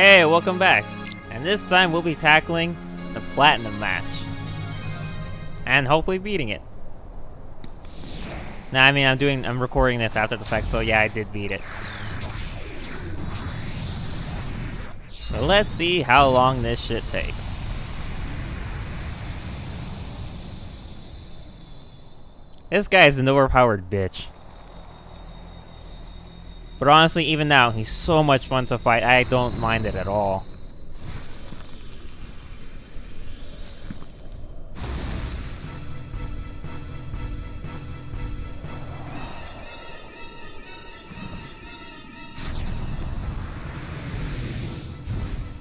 Hey, welcome back. And this time we'll be tackling the Platinum match. And hopefully beating it. Nah, I mean, I'm recording this after the fact, so yeah, I did beat it. So let's see how long this shit takes. This guy is an overpowered bitch. But honestly, even now, he's so much fun to fight, I don't mind it at all.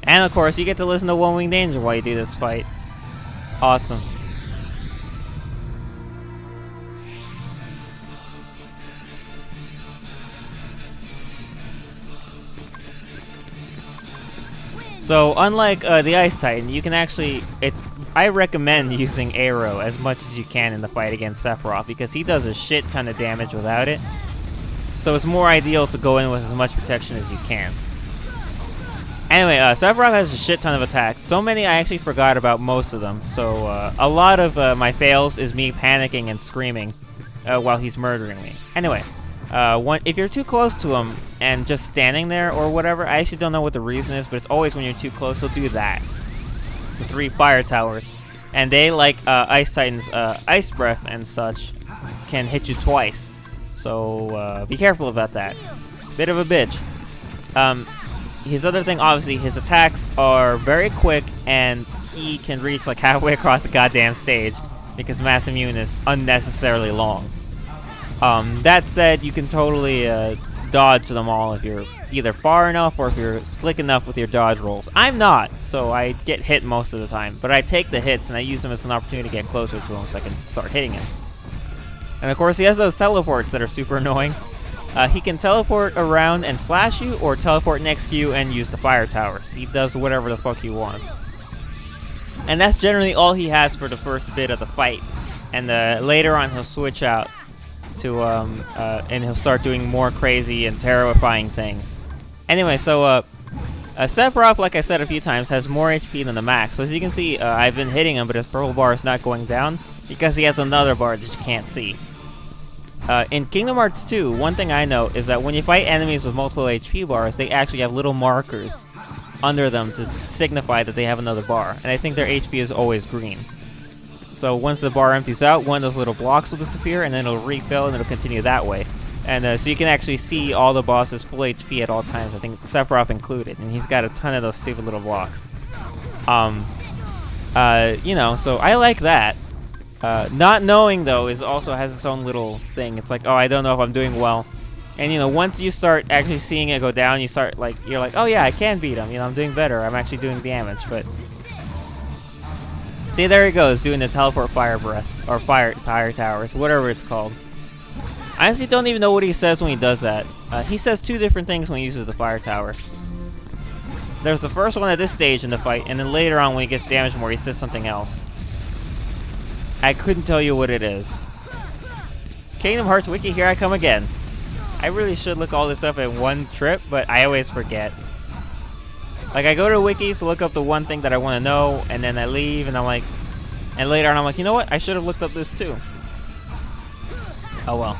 And of course, you get to listen to One Winged Angel while you do this fight. Awesome. So, unlike the Ice Titan, you can actually... I recommend using Arrow as much as you can in the fight against Sephiroth, because he does a shit ton of damage without it. So it's more ideal to go in with as much protection as you can. Anyway, Sephiroth has a shit ton of attacks. So many I actually forgot about most of them. So a lot of my fails is me panicking and screaming while he's murdering me. Anyway, if you're too close to him and just standing there or whatever, I actually don't know what the reason is, but it's always when you're too close, he'll do that. The 3 fire towers. And they, like Ice Titan's Ice Breath and such, can hit you twice. So be careful about that. Bit of a bitch. His other thing, obviously, his attacks are very quick, and he can reach like halfway across the goddamn stage because Mass Immune is unnecessarily long. That said, you can totally dodge them all if you're either far enough or if you're slick enough with your dodge rolls. I'm not, so I get hit most of the time, but I take the hits and I use them as an opportunity to get closer to him so I can start hitting him. And of course, he has those teleports that are super annoying. He can teleport around and slash you, or teleport next to you and use the fire towers. He does whatever the fuck he wants. And that's generally all he has for the first bit of the fight. And later on he'll switch out to, and he'll start doing more crazy and terrifying things. Anyway, so, Sephiroth, like I said a few times, has more HP than the max. So as you can see, I've been hitting him, but his purple bar is not going down because he has another bar that you can't see. In Kingdom Hearts 2, one thing I know is that when you fight enemies with multiple HP bars, they actually have little markers under them to signify that they have another bar. And I think their HP is always green. So once the bar empties out, one of those little blocks will disappear, and then it'll refill, and it'll continue that way. And so you can actually see all the bosses full HP at all times, I think Sephiroth included. And he's got a ton of those stupid little blocks. You know, so I like that. Not knowing, though, also has its own little thing. It's like, oh, I don't know if I'm doing well. And, you know, once you start actually seeing it go down, you're like, oh, yeah, I can beat him. You know, I'm doing better. I'm actually doing damage, but... See, there he goes, doing the teleport fire breath, or fire towers, whatever it's called. I honestly don't even know what he says when he does that. He says 2 different things when he uses the fire tower. There's the first one at this stage in the fight, and then later on when he gets damaged more, he says something else. I couldn't tell you what it is. Kingdom Hearts Wiki, here I come again. I really should look all this up in one trip, but I always forget. Like, I go to wikis to look up the one thing that I want to know, and then I leave, and I'm like... And later on, I'm like, you know what? I should have looked up this too. Oh well.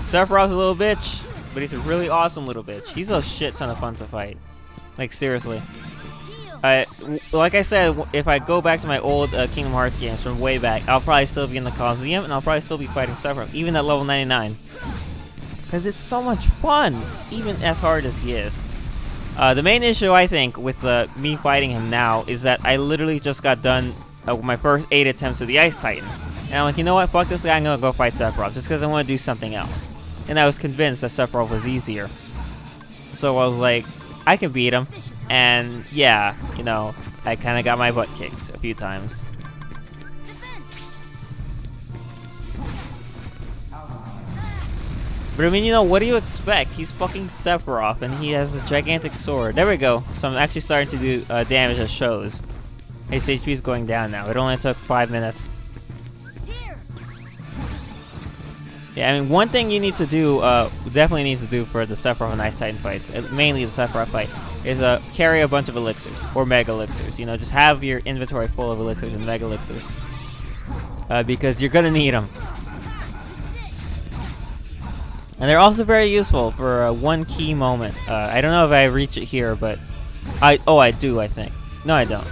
Sephiroth's a little bitch, but he's a really awesome little bitch. He's a shit ton of fun to fight. Like, seriously. Like I said, if I go back to my old Kingdom Hearts games from way back, I'll probably still be in the Coliseum, and I'll probably still be fighting Sephiroth, even at level 99. Because it's so much fun, even as hard as he is. The main issue, I think, with me fighting him now is that I literally just got done with my first 8 attempts of the Ice Titan. And I'm like, you know what, fuck this guy, I'm gonna go fight Sephiroth, just because I want to do something else. And I was convinced that Sephiroth was easier. So I was like, I can beat him. And yeah, you know, I kind of got my butt kicked a few times. But I mean, you know, what do you expect? He's fucking Sephiroth, and he has a gigantic sword. There we go. So I'm actually starting to do damage that shows. His HP is going down now. It only took 5 minutes. Yeah, I mean, one thing you need to do, definitely need to do for the Sephiroth and Ice Titan fights, mainly the Sephiroth fight, is carry a bunch of elixirs, or mega elixirs. You know, just have your inventory full of elixirs and mega elixirs. Because you're gonna need them. And they're also very useful for one key moment. I don't know if I reach it here, but I do, I think. No, I don't.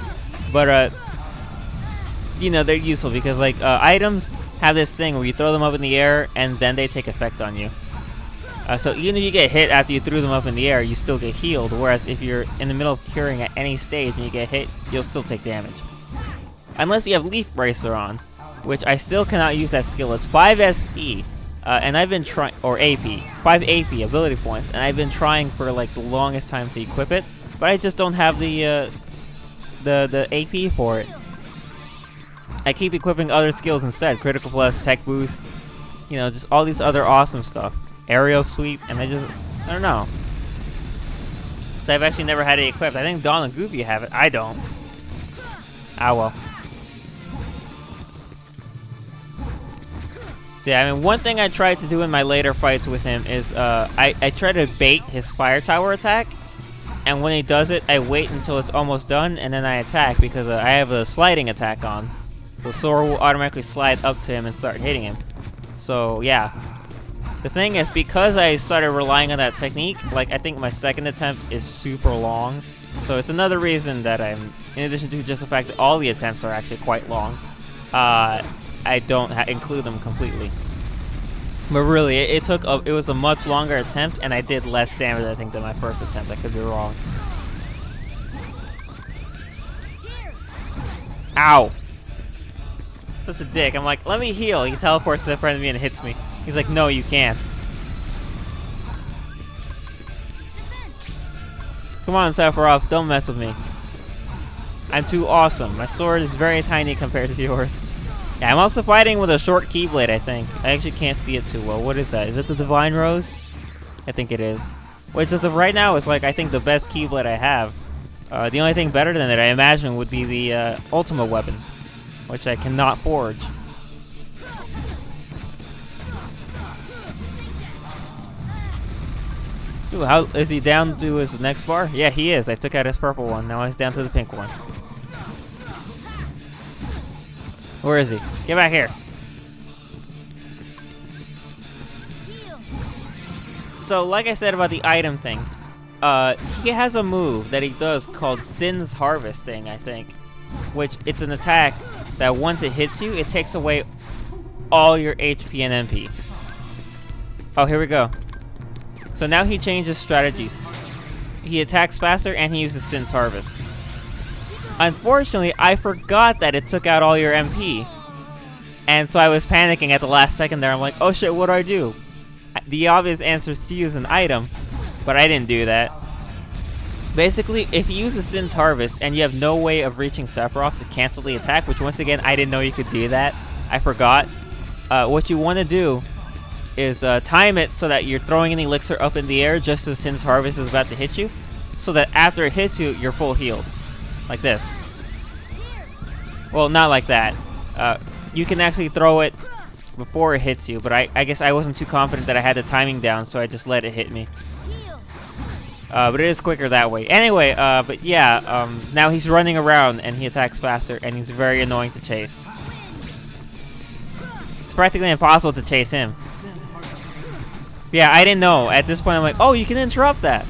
But, you know, they're useful because, like, items have this thing where you throw them up in the air and then they take effect on you. So even if you get hit after you threw them up in the air, you still get healed. Whereas if you're in the middle of curing at any stage and you get hit, you'll still take damage. Unless you have Leaf Bracer on, which I still cannot use that skill. It's 5 SP, and I've been trying, or AP, 5 AP ability points, and I've been trying for like the longest time to equip it, but I just don't have the AP for it. I keep equipping other skills instead. Critical Plus, Tech Boost, you know, just all these other awesome stuff. Aerial Sweep, and I don't know. So I've actually never had it equipped. I think Dawn and Goofy have it. I don't. Ah, well. So yeah, I mean, one thing I tried to do in my later fights with him is I try to bait his Fire Tower attack. And when he does it, I wait until it's almost done, and then I attack because I have a sliding attack on. So Sora will automatically slide up to him and start hitting him. So, yeah. The thing is, because I started relying on that technique, like, I think my second attempt is super long. So it's another reason that in addition to just the fact that all the attempts are actually quite long, I don't include them completely. But really, it was a much longer attempt, and I did less damage, I think, than my first attempt. I could be wrong. Ow! Such a dick. I'm like, let me heal. He teleports to the front of me and hits me. He's like, no, you can't. Come on, Sephiroth, don't mess with me. I'm too awesome. My sword is very tiny compared to yours. Yeah, I'm also fighting with a short Keyblade, I think. I actually can't see it too well. What is that? Is it the Divine Rose? I think it is. Which, as of right now, is, like, I think the best Keyblade I have. The only thing better than it, I imagine, would be the Ultima weapon, which I cannot forge. Ooh, how is he down to his next bar? Yeah, he is. I took out his purple one. Now he's down to the pink one. Where is he? Get back here. So, like I said about the item thing, he has a move that he does called Sin's Harvesting, I think. Which, it's an attack that once it hits you, it takes away all your HP and MP. Oh, here we go. So now he changes strategies. He attacks faster and he uses Sin's Harvest. Unfortunately, I forgot that it took out all your MP. And so I was panicking at the last second there. I'm like, oh shit, what do I do? The obvious answer is to use an item, but I didn't do that. Basically, if you use a Sin's Harvest and you have no way of reaching Sephiroth to cancel the attack, which once again, I didn't know you could do that. I forgot. What you want to do is time it so that you're throwing an elixir up in the air just as Sin's Harvest is about to hit you, so that after it hits you, you're full healed. Like this. Well, not like that. You can actually throw it before it hits you, but I guess I wasn't too confident that I had the timing down, so I just let it hit me. But it is quicker that way. Anyway, but yeah, now he's running around and he attacks faster, and he's very annoying to chase. It's practically impossible to chase him. Yeah, I didn't know. At this point, I'm like, oh, you can interrupt that.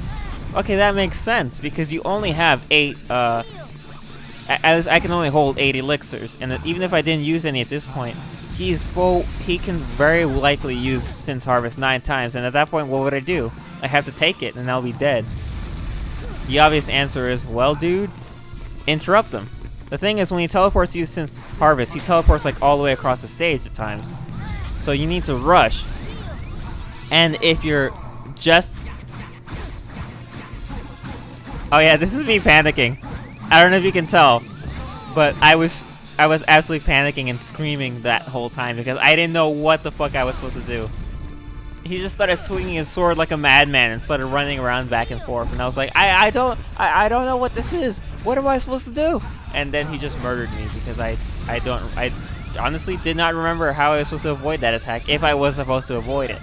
Okay, that makes sense, because you only have 8, I can only hold 8 elixirs, and even if I didn't use any at this point, he's full. He can very likely use Sin's Harvest 9 times, and at that point, what would I do? I have to take it, and I'll be dead. The obvious answer is, well, dude, interrupt him. The thing is, when he teleports to use Sin's Harvest, he teleports like all the way across the stage at times. So you need to rush. And if you're just... Oh yeah, this is me panicking. I don't know if you can tell, but I was absolutely panicking and screaming that whole time because I didn't know what the fuck I was supposed to do. He just started swinging his sword like a madman and started running around back and forth, and I was like, I don't know what this is. What am I supposed to do? And then he just murdered me because I honestly did not remember how I was supposed to avoid that attack, if I was supposed to avoid it.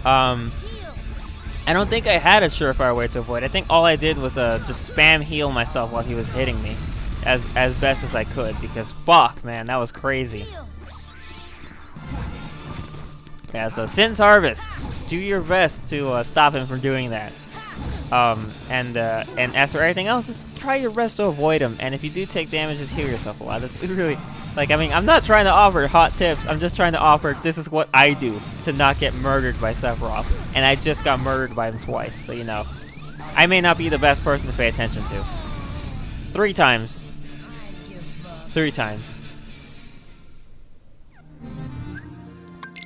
I don't think I had a surefire way to avoid it. I think all I did was just spam heal myself while he was hitting me as best as I could, because fuck, man, that was crazy. Yeah, so Sin's Harvest. Do your best to stop him from doing that. And as for everything else, just try your best to avoid him. And if you do take damage, just heal yourself a lot. That's really, like, I mean, I'm not trying to offer hot tips. I'm just trying to offer, this is what I do to not get murdered by Sephiroth. And I just got murdered by him twice, so you know. I may not be the best person to pay attention to. 3 times. 3 times.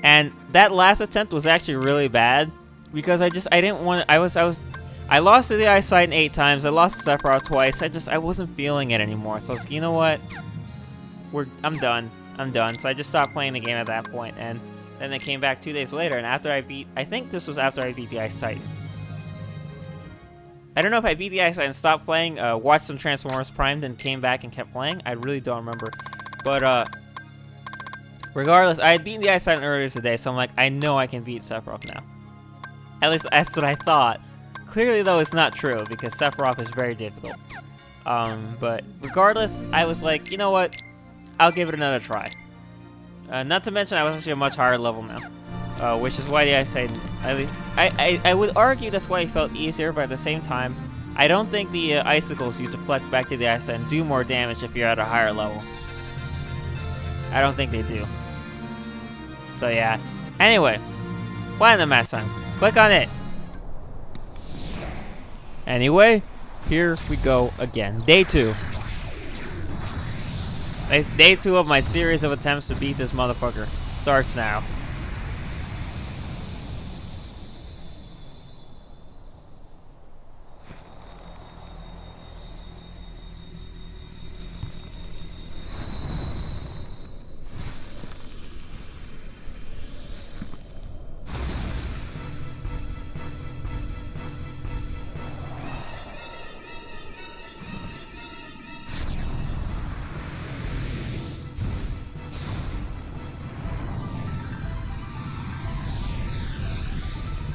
And that last attempt was actually really bad because I didn't want to, I lost to the Ice Titan 8 times. I lost to Sephiroth twice. I wasn't feeling it anymore. So I was like, you know what? I'm done. I'm done. So I just stopped playing the game at that point. And then I came back 2 days later, and after I think this was after I beat the Ice Titan. I don't know if I beat the Ice Titan, stopped playing, watched some Transformers Prime, then came back and kept playing. I really don't remember. But regardless, I had beaten the Ice Titan earlier today, so I'm like, I know I can beat Sephiroth now. At least that's what I thought. Clearly, though, it's not true, because Sephiroth is very difficult. But regardless, I was like, you know what? I'll give it another try. Not to mention, I was actually a much higher level now. Which is why the Ice Titan, I would argue that's why it felt easier, but at the same time, I don't think the icicles you deflect back to the Ice Titan do more damage if you're at a higher level. I don't think they do. So yeah. Anyway, Platinum Match time. Click on it. Anyway, here we go again. Day 2. Day 2 of my series of attempts to beat this motherfucker starts now.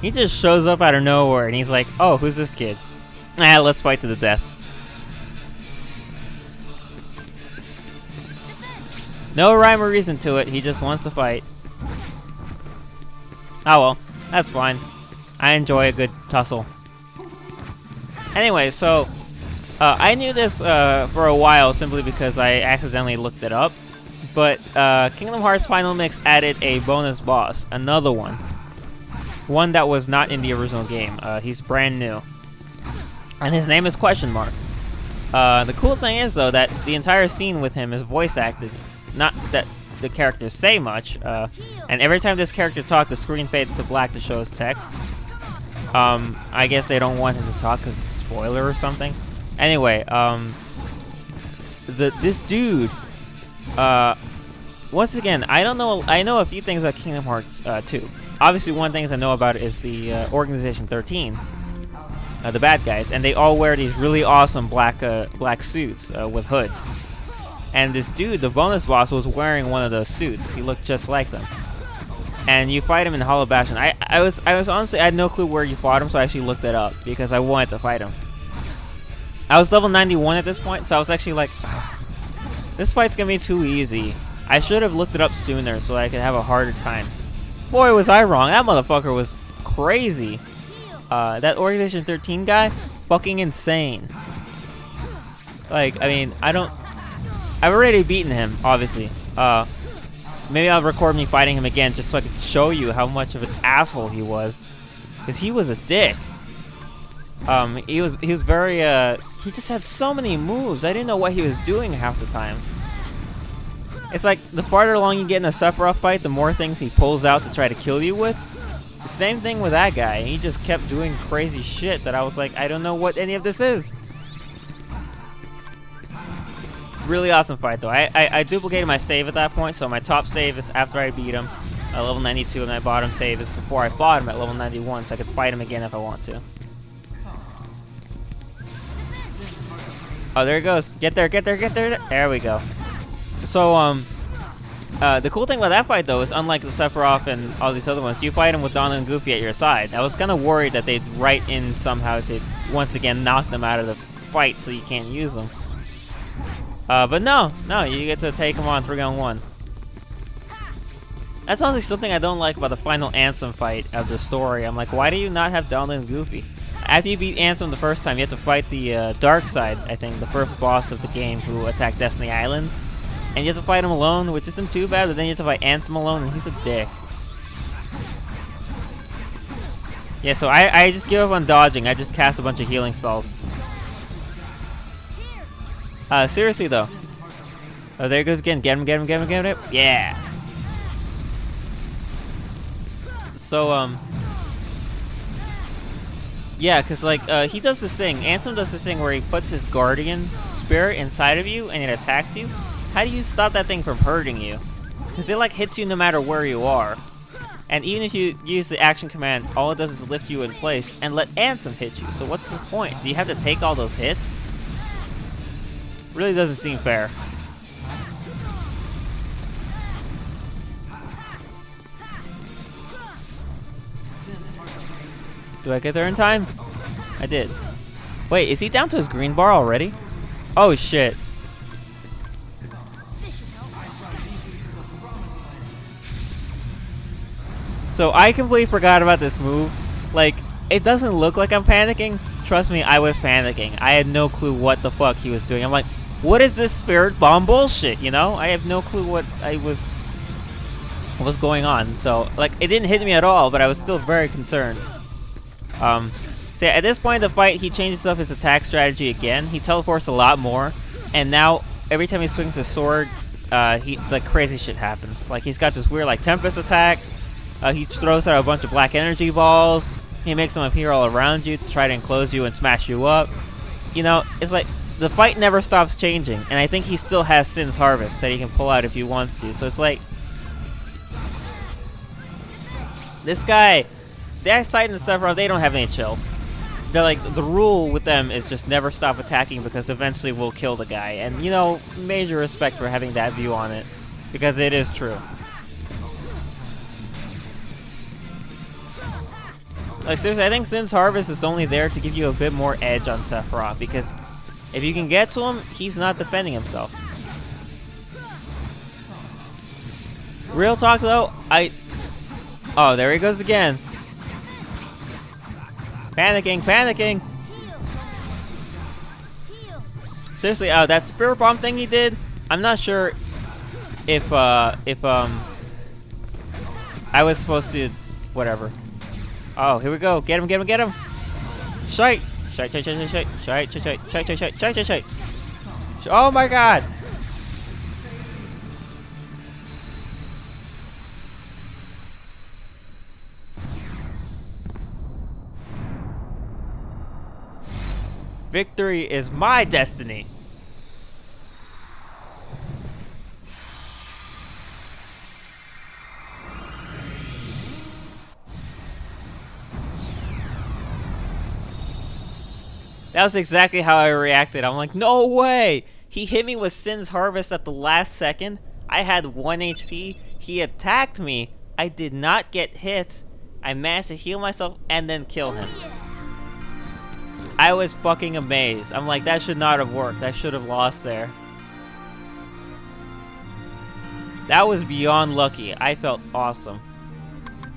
He just shows up out of nowhere and he's like, oh, who's this kid? Ah, let's fight to the death. No rhyme or reason to it, he just wants to fight. Oh well, that's fine. I enjoy a good tussle. Anyway, so I knew this for a while simply because I accidentally looked it up. But Kingdom Hearts Final Mix added a bonus boss, another one. One that was not in the original game. He's brand new. And his name is Question Mark. The cool thing is, though, that the entire scene with him is voice acted. Not that the characters say much. And every time this character talks, the screen fades to black to show his text. I guess they don't want him to talk because it's a spoiler or something. Anyway, this dude... once again, I don't know. I know a few things about Kingdom Hearts 2. Obviously, one thing I know about is the Organization 13, the bad guys, and they all wear these really awesome black suits with hoods. And this dude, the bonus boss, was wearing one of those suits. He looked just like them. And you fight him in Hollow Bastion. I was honestly, I had no clue where you fought him, so I actually looked it up because I wanted to fight him. I was level 91 at this point, so I was actually like, this fight's gonna be too easy. I should have looked it up sooner so I could have a harder time. Boy, was I wrong. That motherfucker was crazy. That Organization 13 guy, fucking insane. Like, I mean, I've already beaten him, obviously. Maybe I'll record me fighting him again just so I can show you how much of an asshole he was. Because he was a dick. He was very, he just had so many moves. I didn't know what he was doing half the time. It's like, the farther along you get in a Sephiroth fight, the more things he pulls out to try to kill you with. The same thing with that guy. He just kept doing crazy shit that I was like, I don't know what any of this is. Really awesome fight, though. I duplicated my save at that point, so my top save is after I beat him at level 92, and my bottom save is before I fought him at level 91, so I could fight him again if I want to. Oh, there he goes. Get there, get there, get there. There we go. So, the cool thing about that fight, though, is unlike the Sephiroth and all these other ones, you fight him with Donald and Goofy at your side. I was kind of worried that they'd write in somehow to, once again, knock them out of the fight so you can't use them. But no, you get to take them on 3-on-1. That's honestly something I don't like about the final Ansem fight of the story. I'm like, why do you not have Donald and Goofy? After you beat Ansem the first time, you have to fight the Dark Side, I think, the first boss of the game who attacked Destiny Islands. And you have to fight him alone, which isn't too bad, but then you have to fight Ansem alone, and he's a dick. Yeah, so I just give up on dodging. I just cast a bunch of healing spells. Seriously, though. Oh, there he goes again. Get him. Yeah! So, yeah, because, like, he does this thing. Ansem does this thing where he puts his guardian spirit inside of you, and it attacks you. How do you stop that thing from hurting you? Because it, like, hits you no matter where you are. And even if you use the action command, all it does is lift you in place and let Ansem hit you. So what's the point? Do you have to take all those hits? Really doesn't seem fair. Do I get there in time? I did. Wait, is he down to his green bar already? Oh shit. So I completely forgot about this move. Like, it doesn't look like I'm panicking. Trust me, I was panicking. I had no clue what the fuck he was doing. I'm like, what is this spirit bomb bullshit, you know? I have no clue what was going on. So, like, it didn't hit me at all, but I was still very concerned. So yeah, at this point in the fight, he changes up his attack strategy again. He teleports a lot more, and now every time he swings his sword, like crazy shit happens. Like, he's got this weird, like, Tempest attack. He throws out a bunch of black energy balls. He makes them appear all around you to try to enclose you and smash you up. You know, it's like the fight never stops changing, and I think he still has Sin's Harvest that he can pull out if he wants to. So it's like, this guy, the Eyesight and Sephiroth, they don't have any chill. They're like, the rule with them is just never stop attacking because eventually we'll kill the guy. And, you know, major respect for having that view on it, because it is true. Like, seriously, I think Sin's Harvest is only there to give you a bit more edge on Sephiroth, because if you can get to him, he's not defending himself. Real talk, though, oh, there he goes again. Panicking. Seriously, that spirit bomb thing he did, I'm not sure if I was supposed to, whatever. Oh, here we go. Get him. Shite. Oh my god. Victory is my destiny. That was exactly how I reacted. I'm like, no way! He hit me with Sin's Harvest at the last second. I had 1 HP. He attacked me. I did not get hit. I managed to heal myself and then kill him. I was fucking amazed. I'm like, that should not have worked. I should have lost there. That was beyond lucky. I felt awesome.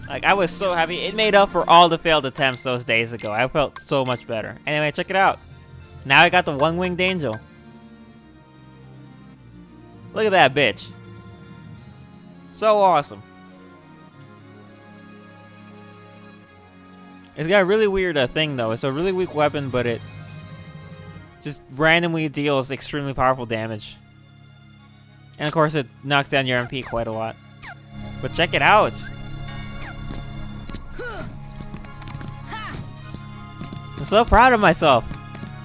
Like, I was so happy. It made up for all the failed attempts those days ago. I felt so much better. Anyway, check it out. Now I got the one-winged angel. Look at that bitch. So awesome. It's got a really weird thing, though. It's a really weak weapon, but it just randomly deals extremely powerful damage. And of course, it knocks down your MP quite a lot. But check it out. I'm so proud of myself.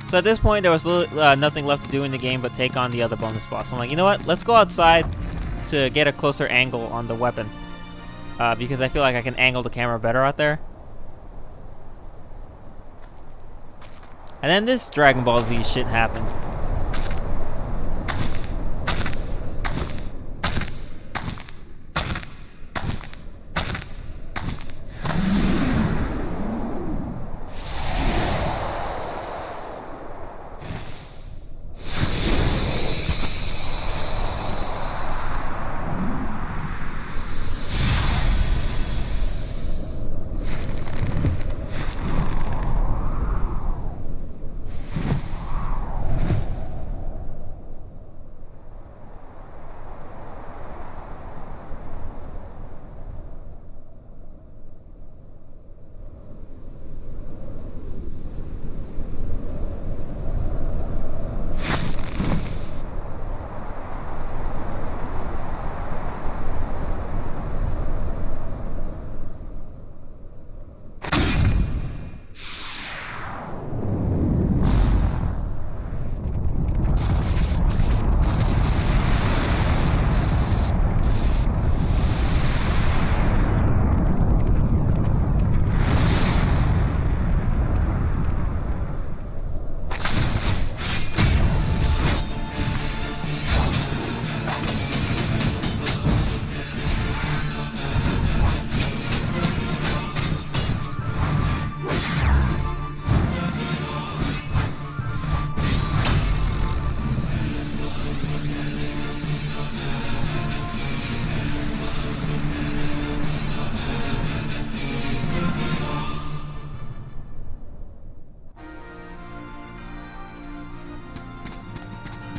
So at this point, there was nothing left to do in the game but take on the other bonus boss. I'm like, you know what? Let's go outside to get a closer angle on the weapon. Because I feel like I can angle the camera better out there. And then this Dragon Ball Z shit happened.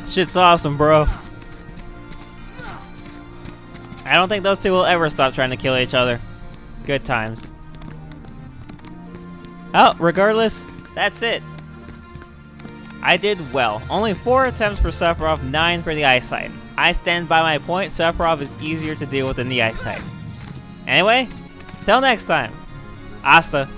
Shit's awesome, bro. I don't think those two will ever stop trying to kill each other. Good times. Oh, regardless, that's it. I did well. Only 4 attempts for Sephiroth, 9 for the Ice Titan. I stand by my point, Sephiroth is easier to deal with than the Ice Titan. Anyway, till next time. Hasta.